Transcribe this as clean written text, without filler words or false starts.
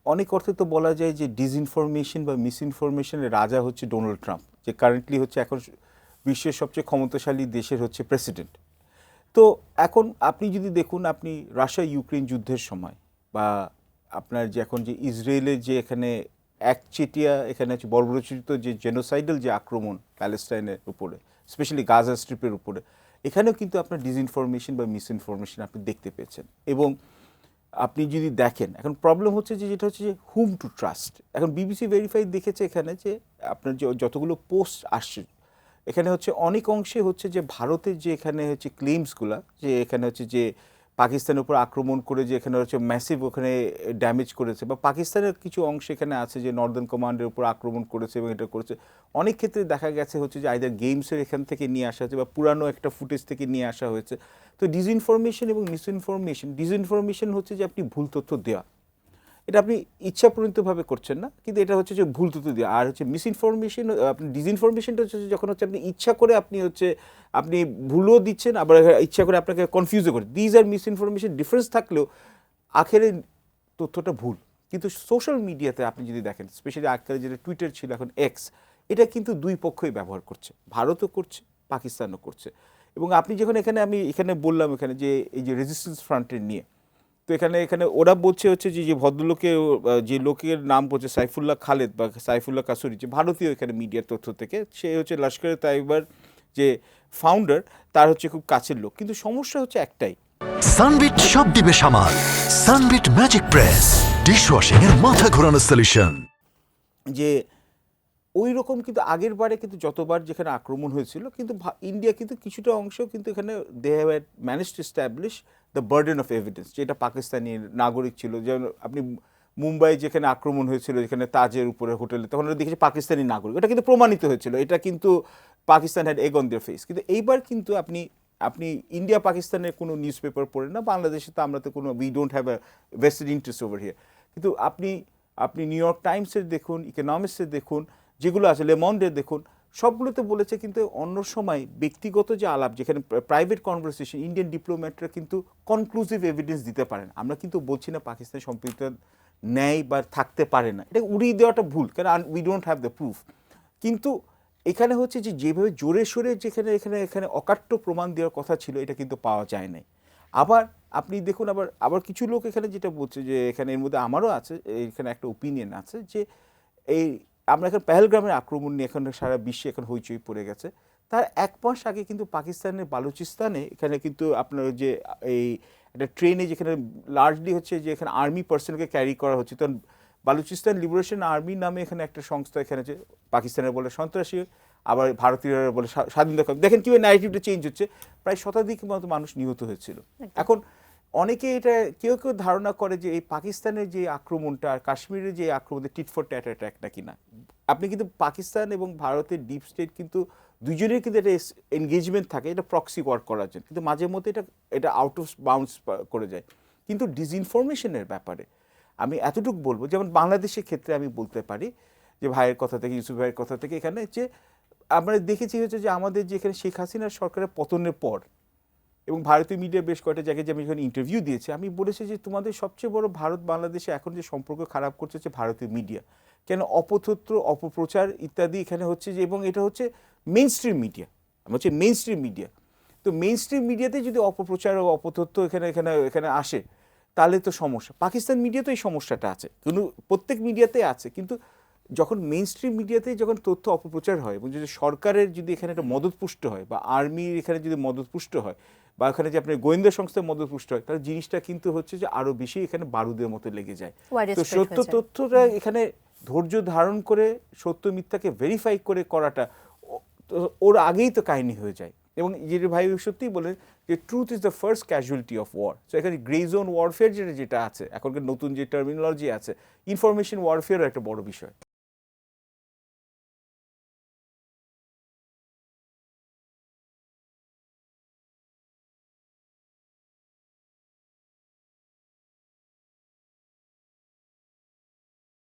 অনেক অর্থে তো বলা যায় যে ডিসইনফরমেশন বা মিসইনফরমেশনের রাজা হচ্ছে ডোনাল্ড ট্রাম্প, যে কারেন্টলি হচ্ছে এখন বিশ্বের সবচেয়ে ক্ষমতাশালী দেশের হচ্ছে প্রেসিডেন্ট। তো এখন আপনি যদি দেখুন, আপনি রাশিয়া ইউক্রেন যুদ্ধের সময় বা আপনার যে এখন যে ইসরায়েলের যে এখানে একচেটিয়া এখানে হচ্ছে বর্বরচিত যে জেনোসাইডাল যে আক্রমণ প্যালেস্টাইনের উপরে, স্পেশালি গাজা স্ট্রিপের উপরে, এখানেও কিন্তু আপনার ডিসইনফরমেশন বা মিসইনফরমেশন আপনি দেখতে পেয়েছেন। এবং আপনি যদি দেখেন এখন প্রবলেম হচ্ছে যে যেটা হচ্ছে যে হুম টু ট্রাস্ট। এখন বিবিসি ভেরিফাই দেখেছে এখানে যে আপনার যে যতগুলো পোস্ট আসছে এখানে হচ্ছে অনেক অংশে হচ্ছে যে ভারতের যে এখানে হচ্ছে ক্লেমসগুলো, যে এখানে হচ্ছে যে পাকিস্তানের উপর আক্রমণ করে যে এখানে হচ্ছে ম্যাসিভ ওখানে ড্যামেজ করেছে, বা পাকিস্তানের কিছু অংশ এখানে আছে যে নর্দার্ন কমান্ডের উপর আক্রমণ করেছে এবং এটা করেছে, অনেক ক্ষেত্রে দেখা গেছে হচ্ছে যে আইদার গেমসের এখান থেকে নিয়ে আসা হয়েছে বা পুরানো একটা ফুটেজ থেকে নিয়ে আসা হয়েছে। তো ডিসইনফরমেশন এবং মিসইনফরমেশন, ডিসইনফরমেশন হচ্ছে যে আপনি ভুল তথ্য দেওয়া, এটা আপনি ইচ্ছাপ্রণীতভাবে করছেন না, কিন্তু এটা হচ্ছে যে ভুল তথ্য দেওয়া। আর হচ্ছে মিসইনফরমেশন, আপনি ডিসইনফরমেশনটা হচ্ছে যখন হচ্ছে আপনি ইচ্ছা করে আপনি হচ্ছে আপনি ভুলও দিচ্ছেন, আবার ইচ্ছা করে আপনাকে কনফিউজও করে। দিজ আর মিসইনফরমেশন ডিফারেন্স থাকলেও আখেরে তথ্যটা ভুল। কিন্তু সোশ্যাল মিডিয়াতে আপনি যদি দেখেন, স্পেশালি আজকাল যেটা টুইটার ছিল এখন এক্স, এটা কিন্তু দুই পক্ষই ব্যবহার করছে, ভারতও করছে, পাকিস্তানও করছে। এবং আপনি যখন এখানে আমি এখানে বললাম এখানে যে এই যে রেজিস্ট্যান্স ফ্রন্টের নিয়ে, তো এখানে এখানে ওরা বলছে হচ্ছে যে যে ভদ্রলোকে যে লোকের নাম বলছে সাইফুল্লাহ খালেদ বা সাইফুল্লাহ কাসুরি, যে ভারতীয় এখানে মিডিয়ার তথ্য থেকে, সে হচ্ছে লস্করে তাইবার যে ফাউন্ডার, তার হচ্ছে খুব কাছের লোক। কিন্তু সমস্যা হচ্ছে একটাই, সানবিট সব দিবে সামাল। সানবিট ম্যাজিক প্রেস ডিশওয়াশিং এর মাথা ঘোরানো সলিউশন। যে ওই রকম কিন্তু আগের বারে কিন্তু যতবার যেখানে আক্রমণ হয়েছিল, কিন্তু ইন্ডিয়া কিন্তু কিছুটা অংশ কিন্তু এখানে they have manage to establish the burden of evidence, যেটা পাকিস্তানি নাগরিক ছিল। যেমন আপনি মুম্বাই যেখানে আক্রমণ হয়েছিল যেখানে তাজের উপরে হোটেলে, তখন ওরা দেখেছি পাকিস্তানি নাগরিক, এটা কিন্তু প্রমাণিত হয়েছিল, এটা কিন্তু Pakistan had egg on their face. কিন্তু এইবার কিন্তু আপনি আপনি ইন্ডিয়া পাকিস্তানের কোনো নিউজ পেপার পড়েন না, বাংলাদেশে তো আমরা তো কোনো we don't have a vested interest over here. কিন্তু আপনি আপনি নিউ ইয়র্ক টাইমসের দেখুন, ইকোনমিক্সের দেখুন, যেগুলো আছে লেমন্ডের দেখুন, সবগুলোতে বলেছে কিন্তু অন্য সময় ব্যক্তিগত যে আলাপ, যেখানে প্রাইভেট কনভারসেশন, ইন্ডিয়ান ডিপ্লোম্যাটরা কিন্তু কনক্লুসিভ এভিডেন্স দিতে পারেন। আমরা কিন্তু বলছি না পাকিস্তান সম্পৃক্ত নেয় বা থাকতে পারে না, এটা উড়িয়ে দেওয়াটা ভুল, কারণ we don't have the proof. কিন্তু এখানে হচ্ছে যে যেভাবে জোরে সোরে যেখানে এখানে এখানে অকাট্য প্রমাণ দেওয়ার কথা ছিল, এটা কিন্তু পাওয়া যায় নাই। আবার আপনি দেখুন, আবার আবার কিছু লোক এখানে যেটা বলছে যে এখানে এর মধ্যে আমারও আছে, এখানে একটা ওপিনিয়ন আছে যে এই আমরা এখন পেহেলগ্রামের আক্রমণ নিয়ে এখন সারা বিশ্বে এখন হইচই পড়ে গেছে। তার ১ মাস আগে কিন্তু পাকিস্তানের বালুচিস্তানে এখানে কিন্তু আপনার যে এই একটা ট্রেনে যেখানে লার্জলি হচ্ছে যে এখানে আর্মি পার্সনকে ক্যারি করা হচ্ছে, তখন বালুচিস্তান লিবারেশন আর্মি নামে এখানে একটা সংস্থা এখানে যে পাকিস্তানের বলে সন্ত্রাসী, আবার ভারতীয়রা বলে স্বাধীনতা। দেখেন কীভাবে ন্যারেটিভটা চেঞ্জ হচ্ছে। প্রায় শতাধিক মতো মানুষ নিহত হয়েছিল। এখন অনেকে এটা কেউ কেউ ধারণা করে যে এই পাকিস্তানের যে আক্রমণটা আর কাশ্মীরের যে আক্রমণ টিট ফর ট্যাট অ্যাটাক নাকি না। আপনি কিন্তু পাকিস্তান এবং ভারতের ডিপ স্টেট কিন্তু দুজনের কিন্তু একটা এনগেজমেন্ট থাকে, এটা প্রক্সি ওয়ার্ক করার জন্য, কিন্তু মাঝে মধ্যে এটা এটা আউট অফ বাউন্ডস করে যায়। কিন্তু ডিসইনফরমেশনের ব্যাপারে আমি এতটুকু বলবো, যেমন বাংলাদেশের ক্ষেত্রে আমি বলতে পারি যে ভাইয়ের কথা থেকে, ইউসুফ ভাইয়ের কথা থেকে, এখানে যে আমরা দেখেছি হচ্ছে যে আমাদের যে এখানে শেখ হাসিনার সরকারের পতনের পর এবং ভারতীয় মিডিয়া বেশ কয়েকটা জায়গায় যে আমি এখানে ইন্টারভিউ দিয়েছি, আমি বলেছি যে তোমাদের সবচেয়ে বড় ভারত বাংলাদেশে এখন যে সম্পর্ক খারাপ করছে হচ্ছে ভারতীয় মিডিয়া। কেন অপতথ্য, অপপ্রচার ইত্যাদি এখানে হচ্ছে যে, এবং এটা হচ্ছে মেইন স্ট্রিম মিডিয়া, হচ্ছে মেইন স্ট্রিম মিডিয়া। তো মেইন স্ট্রিম মিডিয়াতে যদি অপপ্রচার ও অপতথ্য এখানে এখানে এখানে আসে, তাহলে তো সমস্যা। পাকিস্তান মিডিয়াতে এই সমস্যাটা আছে, কিন্তু প্রত্যেক মিডিয়াতে আছে। কিন্তু যখন মেইন স্ট্রিম মিডিয়াতে যখন তথ্য অপপ্রচার হয় এবং যদি সরকারের যদি এখানে একটা মদতপুষ্ট হয় বা আর্মির এখানে যদি মদতপুষ্ট হয় বা এখানে যে আপনার গোয়েন্দা সংস্থার মদতপুষ্ট হয়, তাহলে জিনিসটা কিন্তু হচ্ছে যে আরও বেশি এখানে বারুদের মতো লেগে যায়। তো সত্য তথ্যটা এখানে ধৈর্য ধারণ করে সত্য মিথ্যাকে ভেরিফাই করে করাটা ওর আগেই তো কাহিনী হয়ে যায়। এবং যেটা ভাই সত্যিই বলেন যে truth is the first casualty of war. So এখানে গ্রে জোন ওয়ারফেয়ার যেটা আছে, এখনকার নতুন যে টার্মিনোলজি আছে, ইনফরমেশন ওয়ারফেয়ারও একটা বড় বিষয়।